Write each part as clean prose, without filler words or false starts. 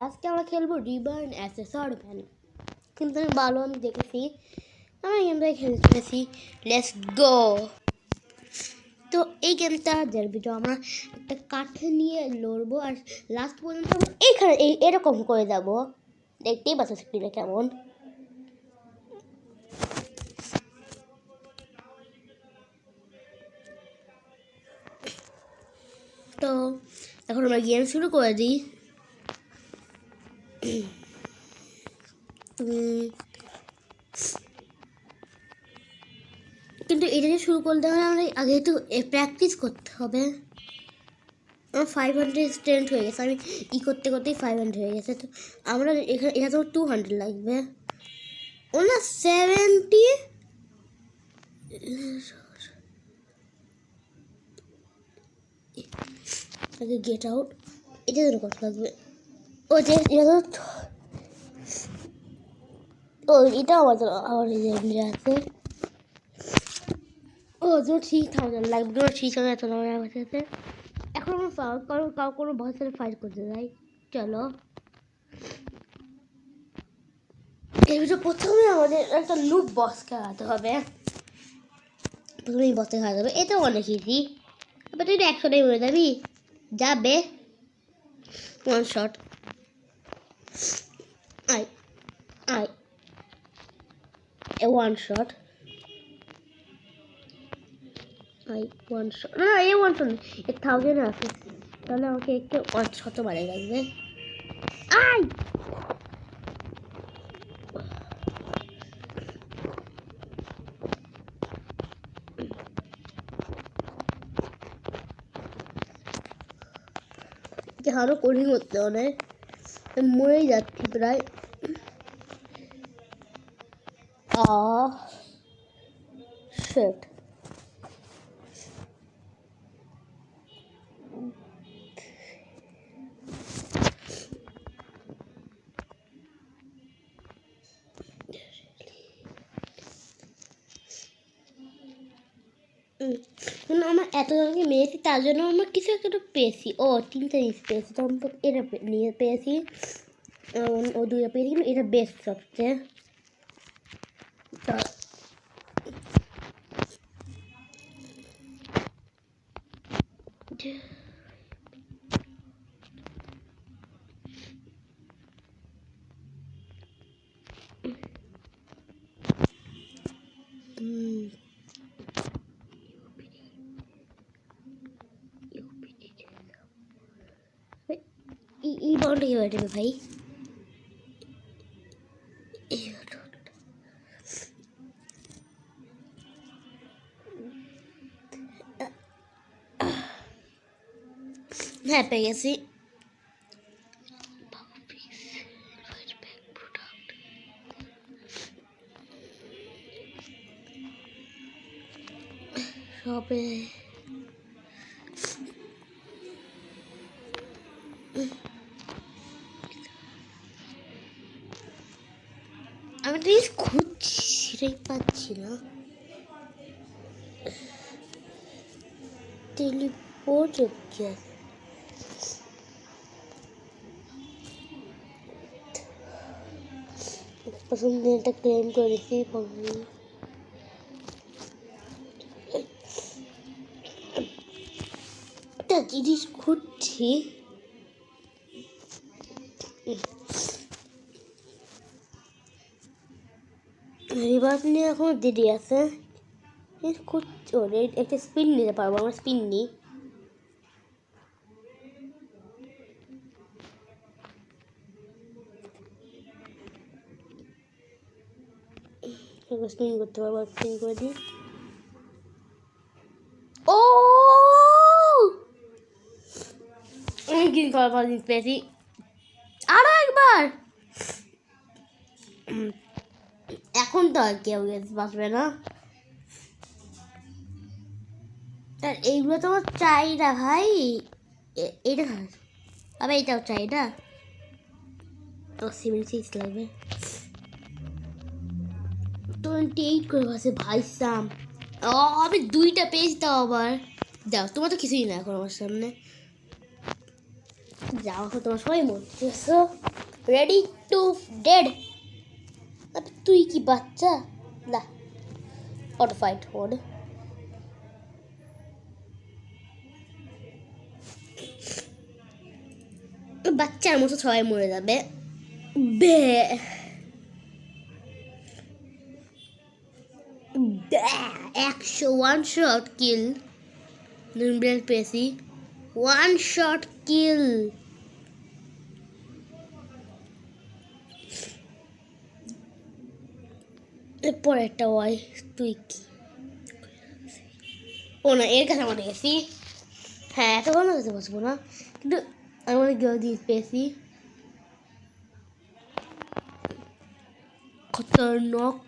আজকে আমরা খেলবো রিবার্ন অ্যাসেসর ভ্যান। কিন্তু আমি দেখেছি, আমি গেমটাই খেলতে পেরেছি। Let's go. তো এই গেমটা ভিডিও আমরা একটা কাঠ নিয়ে লড়বো, আর লাস্ট পর্যন্ত এইখানে এরকম করে যাবো। দেখতেই পাচ্ছ স্ক্রিনে কেমন। তো এখন আমরা গেম শুরু করে দিই। কিন্তু এটা যে শুরু করতে হলে আমাদের আগে একটু প্র্যাকটিস করতে হবে। আমার 500 স্ট্রেন্থ হয়ে গেছে, আমি করতে করতেই 500 হয়ে গেছে। তো আমরা এখানে এটা তো 200 লাগবে। ও না 70 গেট আউট। এটা জন্য কত লাগবে? ও যে ও এটা আমাদের আছে। ও যে 3000 লাগবে, 3000 এত আমার কাছে। এখন আমরা কোনো বসের ফাইট করতে যাই। চলো, এই ভিডিও প্রথমে আমাদের একটা লুট বস খেলাতে হবে। প্রথমেই বসে খেলা যাবে, এটা অনেক ইজি। আবার তুই 100টাই মরে যাবি, যাবে one shot. I I one shot, I one shot. না এই ওয়ান শট 1000 আছে, তাহলে আমাকে একটু ওয়ান শট মারে লাগবে। আই আরো কঠিন করতে অনেক, মরেই যাচ্ছি প্রায়। শিট। আমার এতজনকে মেরেছি, তার জন্য আমার কিছু একটা পেয়েছি। ও 3টা জিনিস পেয়েছি, তো আমি এটা নিয়ে পেয়েছি, ও 2টা পেয়েছি, কিন্তু এটা বেস্ট সবচেয়ে। এই বাউন্ডটা কীভাবে দেবে ভাই? হ্যাঁ পেয়ে গেছি। সবে আমি তো খুঁজছি, সেটাই পাচ্ছি না। টেলিপোর্ট হচ্ছে, পছন্দের ক্লেম করেছি। একটা জিনিস খুঁজছি, রিভার্স নিয়ে এখন দেরি আছে। একটা স্পিন নিতে পারবো, আমরা স্পিন নিই। স্পিন করতে পারবো, স্পিন করে দিই। ও গ্রিন কালার জিনিস পেয়েছি, আরো একবার। এখন তো আর কেউ বাঁচবে না, আর এইগুলো তো আমার চাই না ভাই। এটা আবার এটাও চাই না, তো 76 লাগবে। 28 করে আছে ভাই সাম। আমি 2টা পেজ দাও আবার। দাও, তোমার তো কিছুই না এখন আমার সামনে। যাও তোমার সবাই মরতেছো রেডি টু ডেড তুই কি বাচ্চা না অটো ফাইট মোড বাচ্চার মতো সবাই মরে যাবে বে 101 শট কিল নির্বেল পেসি 1 শট কিল এরপর একটা ওয়াই তুই কি ও না এর কাছে আমার গেছি হ্যাঁ এত ভালো কাছে বসবো না কিন্তু আমি অনেক জিনিস পেয়েছি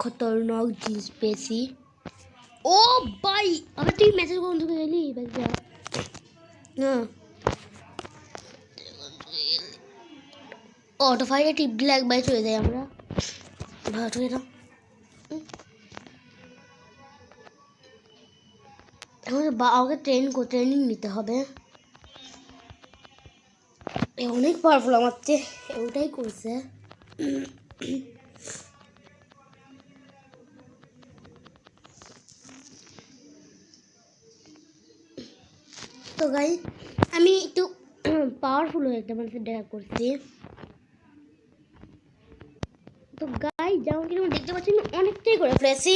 খতরনাক জিনিস পেয়েছি ও ভাই আবার তুই মেসেজ বন্ধ করে এলি না অটো ফাইটে টিপ দিলে একবার চলে যাই আমরা ভালো এটা আমাকে ট্রেনিং নিতে হবে অনেক পাওয়ারফুল আমার চেয়ে ওটাই করছে তো গাই আমি একটু পাওয়ারফুল হয়ে একটা মানুষের দেখা করছি তো গাই যেমন কি তোমরা দেখতে পাচ্ছি আমি অনেকটাই করে ফেলেছি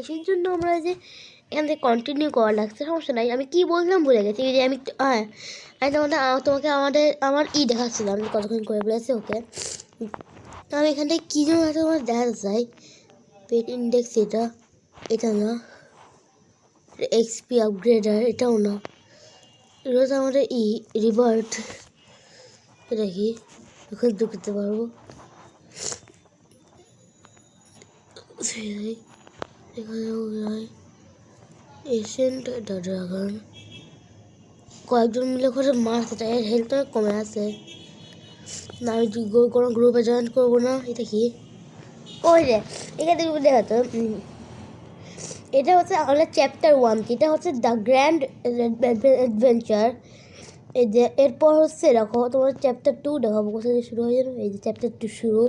সেই জন্য আমরা যে এখান থেকে কন্টিনিউ করা লাগছে সমস্যা নাই আমি কি বললাম ভুলে গেছি যে আমি হ্যাঁ আমি তোমাকে আমার দেখাচ্ছিলাম আমি কতক্ষণ করে ফেলেছি ওকে তো আমি এখান থেকে কী জন্য তোমার দেখাতে চাই পেট ইন্ডেক্স এটা না এক্সপি আপগ্রেডার এটাও না এটা হচ্ছে আমাদের রিভার্ট এটা কি ওখানে ঢুকতে পারবো এখানেও যায় এশিয়েন্ট ড্রাগন কয়েকজন মিলে করে মারতে চাই এর হেলথ অনেক কমে আছে না আমি কোনো গ্রুপে জয়েন করবো না এটা কি ওই রে এখানে দেখাতো এটা হচ্ছে আমাদের চ্যাপ্টার 1 এটা হচ্ছে দ্য গ্র্যান্ড অ্যাডভেঞ্চার এই যে এরপর হচ্ছে দেখো তোমার চ্যাপ্টার 2 দেখাবো কোথা থেকে শুরু হয়ে যাবে এই যে চ্যাপ্টার 2 শুরু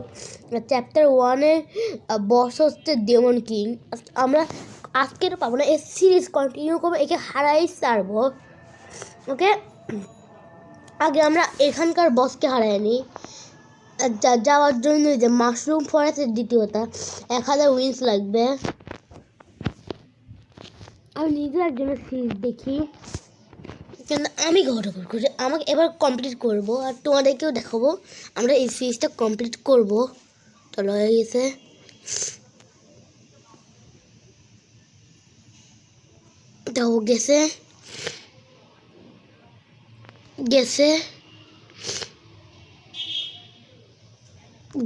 চ্যাপ্টার 1-এর বস হচ্ছে ডেমন কিং আমরা আজকে তো পাবো না এই সিরিজ কন্টিনিউ করবো একে হারাই ছাড়বো ওকে আগে আমরা এখানকার বসকে হারাইনি যাওয়ার জন্য যে মাশরুম ফরেস্টের দ্বিতীয়টা 1000 উইন্স লাগবে আমি নিজে একজনের সিরিজ দেখি কিন্তু আমি ঘটনা করে আমাকে এবার কমপ্লিট করব আর তোমাদেরকেও দেখাবো আমরা এই সিরিজটা কমপ্লিট করব চলো হয়ে গেছে দেখো গেছে গেছে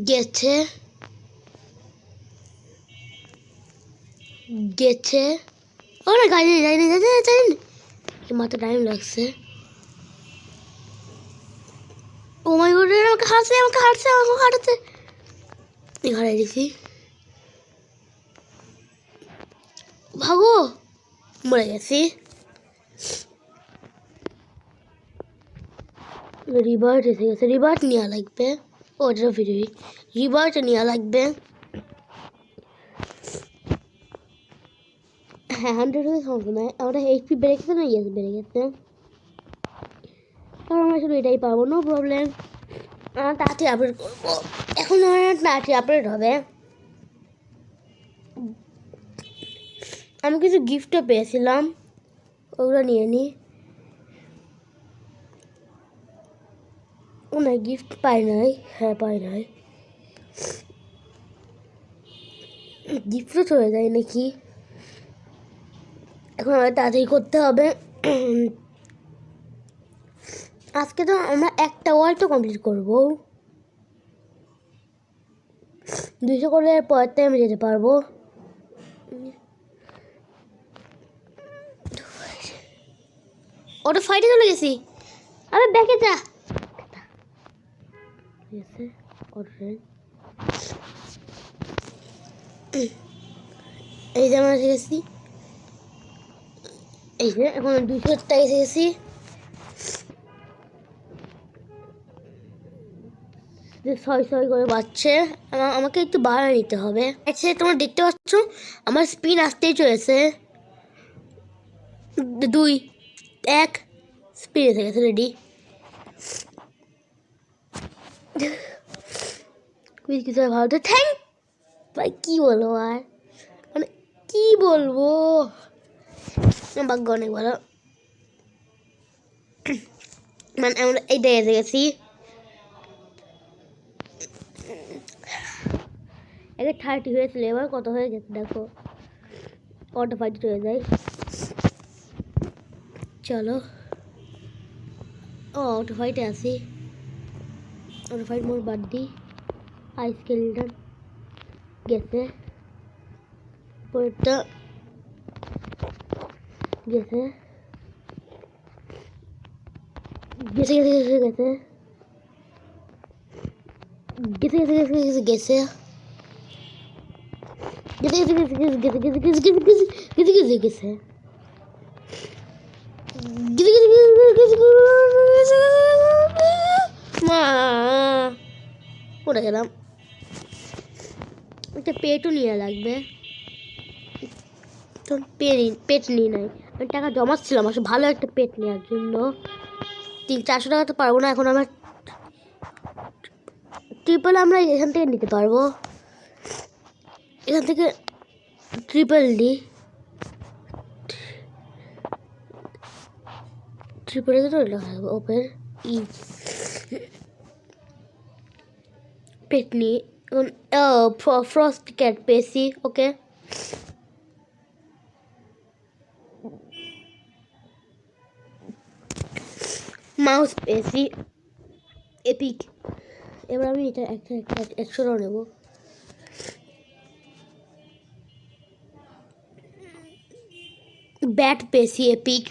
গেছে গেছে ও না গাড়ি যাইনি মাত্র টাইম লাগছে ও মাই গড আমাকে হাঁটাতে হারাই দিছি ভাগো মরে গেছি রিভার্ট এসে গেছে রিভার্ট নেওয়া লাগবে ওটা ভিডিও রিভার্ট নেওয়া লাগবে হ্যাঁ 100 হলে সমস্যা নয় আমরা এইচপি বেড়ে গেছে না ইয়েস বেড়ে গেছে কারণ আমরা শুধু এটাই পাবো নো প্রবলেম তাড়াতাড়ি আপডেট করবো এখন আমার তাড়াতাড়ি আপডেট হবে আমি কিছু গিফটও পেয়েছিলাম ওগুলো নিয়ে নিই ও না গিফট পাই নাই হ্যাঁ পাই নাই গিফটও চলে যায় নাকি এখন আমাদের তাড়াতাড়ি করতে হবে আজকে তো আমরা একটা ওয়ার্ল্ড তো কমপ্লিট করবো 200 করলে পরেরটাই আমি যেতে পারবো অটো ফাইটে চলে গেছি আরে ব্যাকে যা এই যে আমরা এসে গেছি এই যে এখন 200টা এসে গেছি ছয় ছয় করে বাজছে, আমাকে একটু বাড়ায় নিতে হবে। আচ্ছা তোমরা দেখতে পাচ্ছ আমার স্পিন আসতেই চলেছে, 2 1 স্পিন এসে গেছে, রেডি। কুইজ কিছু ভালো তো থ্যাংক ভাই, কী বলবো আর, মানে কী বলবো, ভাগ্য অনেক ভালো। মানে আমরা এইটাই এসে গেছি, এটা 30 হয়েছিল, এবার কত হয়ে গেছে দেখো, অটো ফাইট হয়ে যায়। চলো অটো ফাইটে আসি, অটো ফাইট মোর বাদ দিই। আইস কেলটন গেছে, পরেরটা গেছে গেছে গেছে গেছে গেছে গেছে গেছে গেছে গেছে পড়ে গেলাম, একটা পেটও নিয়ে লাগবে, পেট নিয়ে নাই, আমি টাকা জমাচ্ছিলাম আসলে ভালো একটা পেট নেওয়ার জন্য। 300-400 টাকা তো পারবো না এখন, আমার ট্রিপল আমরা এখান থেকে নিতে পারবো, এখান থেকে ট্রিপল ডি, ট্রিপল ওপেন ই পেট নিয়ে ফ্রস্ট ক্যাট পেয়েছি, ওকে। মাউস পেয়েছি, এপিক। এবার আমি এটা একটা 100 নেব। ব্যাট পেয়েছি, এপিক।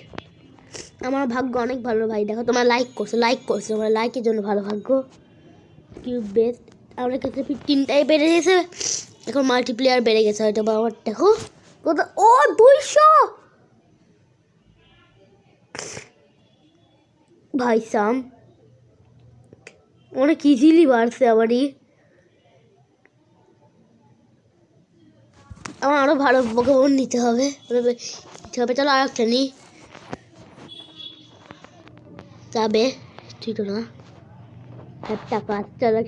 আমার ভাগ্য অনেক ভালো ভাই, দেখো তোমার লাইক করছে আমার লাইকের জন্য ভালো ভাগ্য। কিউব বেস্ট আমার কাছে 3টাই বেড়ে গেছে, এখন মাল্টিপ্লেয়ার বেড়ে গেছে হয়তো বা আমার, দেখো কত, ও 200 ভাই সাম, অনেক ইজিলি বাড়ছে আমারই। আমার আরো ভালো পোকেমন নিতে হবে, চলো আর একটা নিই, যাবে ঠিক না একটা কাজ, চলো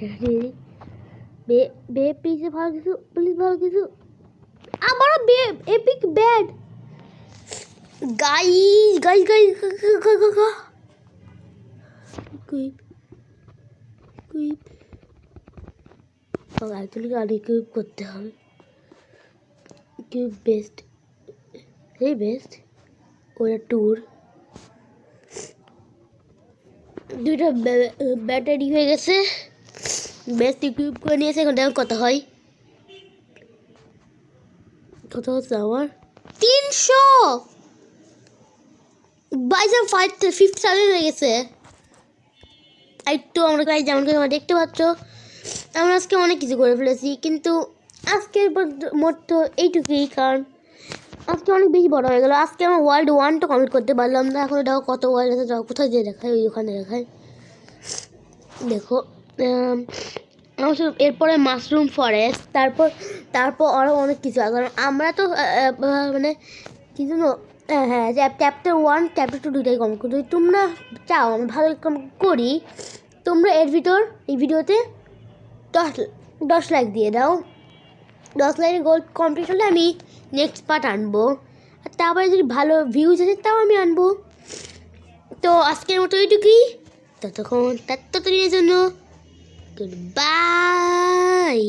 বে পিছে ভালো কিছু প্লিজ, ভালো কিছু আবারও বে epic bad guys guys guys কুইপ কুইপ অ্যাকচুয়ালি গাড়ি কিউব করতে হবে, কিউব বেস্ট, এই বেস্ট ওটা ট্যুর, 2টা ব্যাটারি হয়ে গেছে, বেস্ট কিউব করে নিয়েছে। এখন দেখো কত হয়, কত হচ্ছে আমার 300 বাইসাম 50,000 হয়ে গেছে। একটু আমরা গাইজ যেমন করে আমরা দেখতে পাচ্ছ আমরা আজকে অনেক কিছু করে ফেলেছি, কিন্তু আজকের মোট তো এইটুকুই, কারণ আজকে অনেক বেশি বড় হয়ে গেল। আজকে আমার ওয়ার্ল্ড 1টা কমপ্লিট করতে পারলাম না, এখন দেখো কত ওয়ার্ল্ড আছে, দেখো কোথায় যে দেখায়, ওখানে দেখায় দেখো। আমার এরপরে মাশরুম ফরেস্ট, তারপর আরও অনেক কিছু, কারণ আমরা তো মানে কি জানো, হ্যাঁ চ্যাপ্টার 1 চ্যাপ্টার 2 দুটাই কম, যদি তোমরা চাও আমি ভালো করি, তোমরা এই ভিডিওতে 10 লাইক দিয়ে দাও, 10 লাইকের গোল কমপ্লিট হলে আমি নেক্সট পার্ট আনবো, আর তারপরে যদি ভালো ভিউজ আছে তাও আমি আনবো। তো আজকের মতো এইটুকুই, ততক্ষণ জন্য গুড বাই।